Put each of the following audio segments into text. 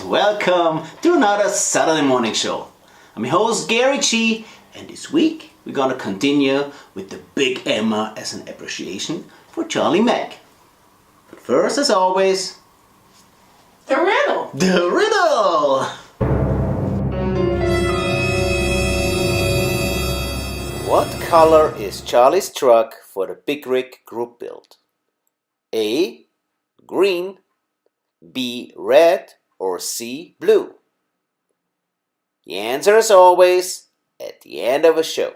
welcome to another Saturday morning show. I'm your host Gary G, and this week we're gonna continue with the Big Emma as an appreciation for Charlie Mack. But first, as always, the riddle! The riddle! What color is Charlie's truck for the Big Rig group build? A. Green, B. Red, or C. Blue? The answer, as always, at the end of a show.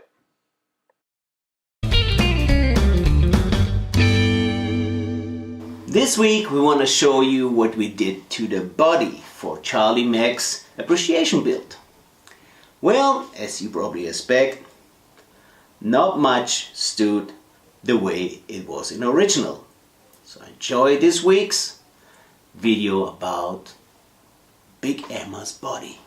This week we want to show you what we did to the body for Charlie Mack's appreciation build. Well, as you probably expect, not much stood the way it was in original. So enjoy this week's video about Big Emma's body.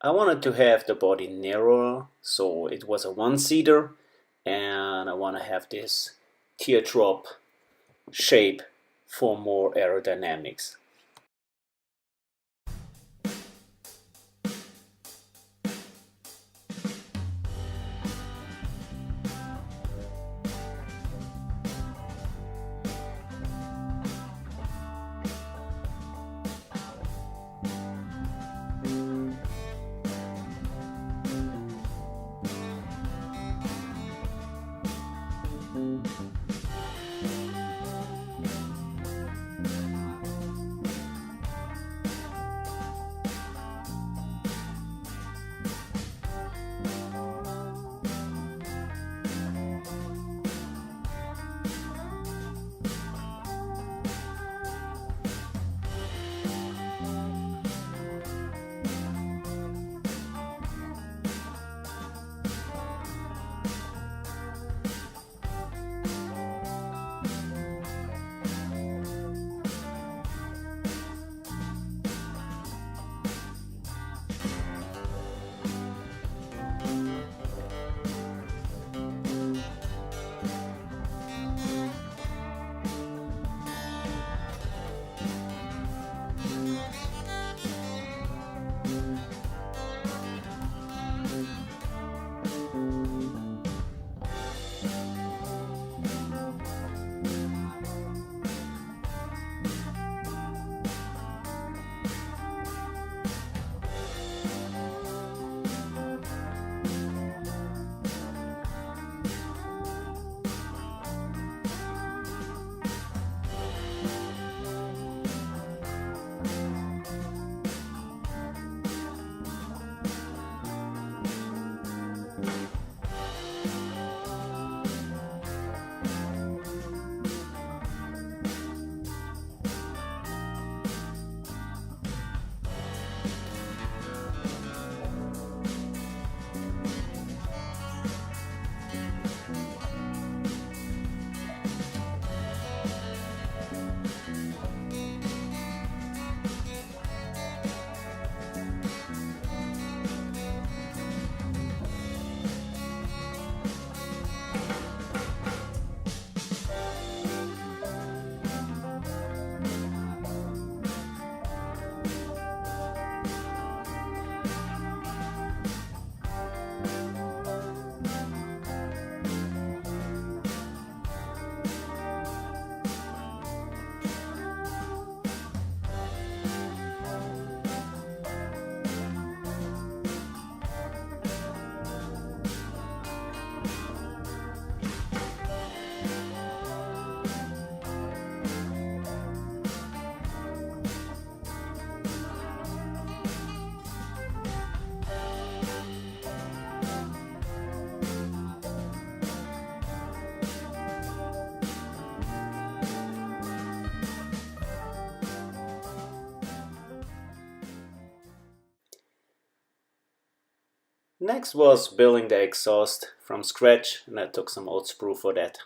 I wanted to have the body narrower, so it was a one-seater, and I want to have this teardrop shape for more aerodynamics. Next was building the exhaust from scratch, and I took some old sprue for that.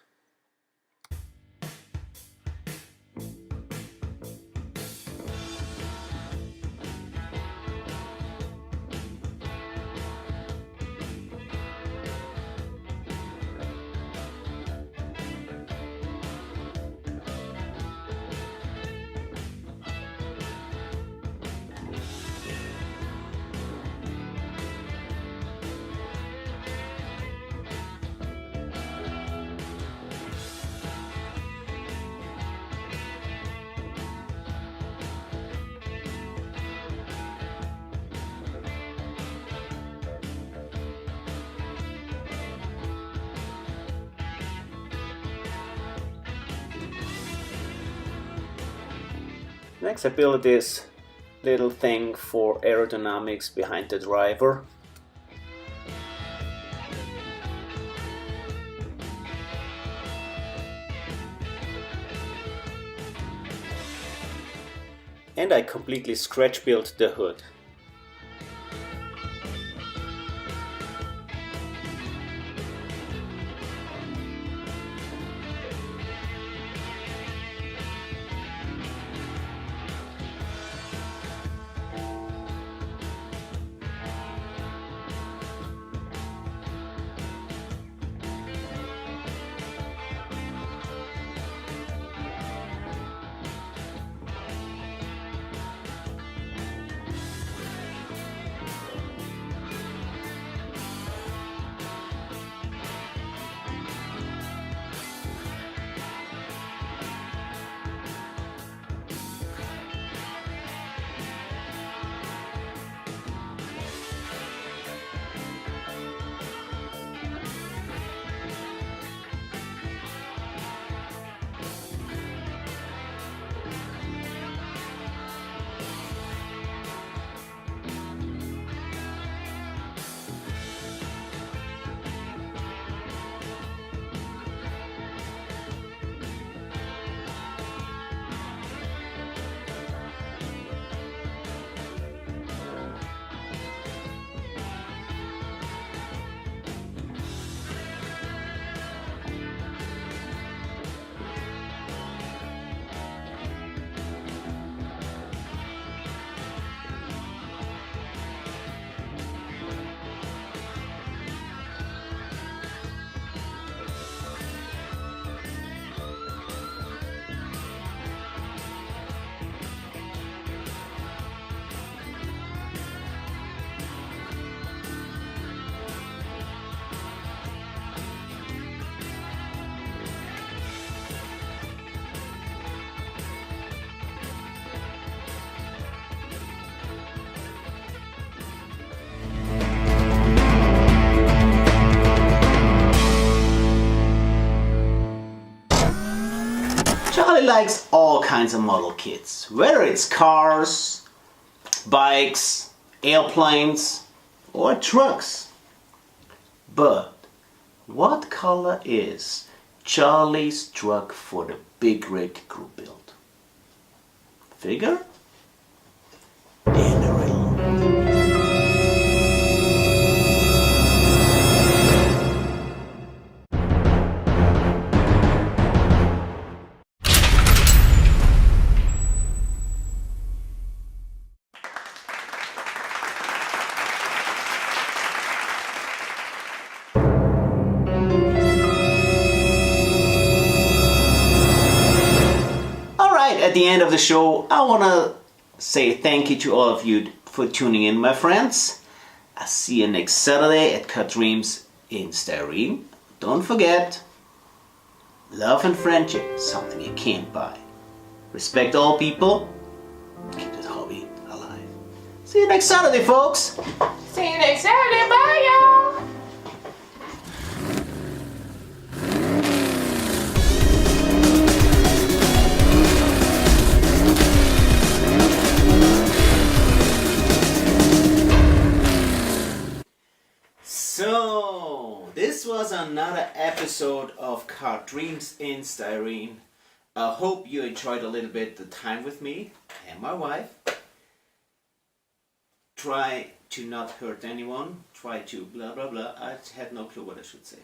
Next I built this little thing for aerodynamics behind the driver. And I completely scratch built the hood. Charlie likes all kinds of model kits, whether it's cars, bikes, airplanes, or trucks. But what color is Charlie's truck for the big rig group build? Figure? In the riddle. At the end of the show, I want to say thank you to all of you for tuning in, my friends. I'll see you next Saturday at Cut Dreams in Styrene. Don't forget, love and friendship is something you can't buy. Respect all people. Keep this hobby alive. See you next Saturday, folks. See you next Saturday. Bye, y'all. So, this was another episode of Car Dreams in Styrene. I hope you enjoyed a little bit the time with me and my wife. Try to not hurt anyone. Try to blah blah blah. I have no clue what I should say.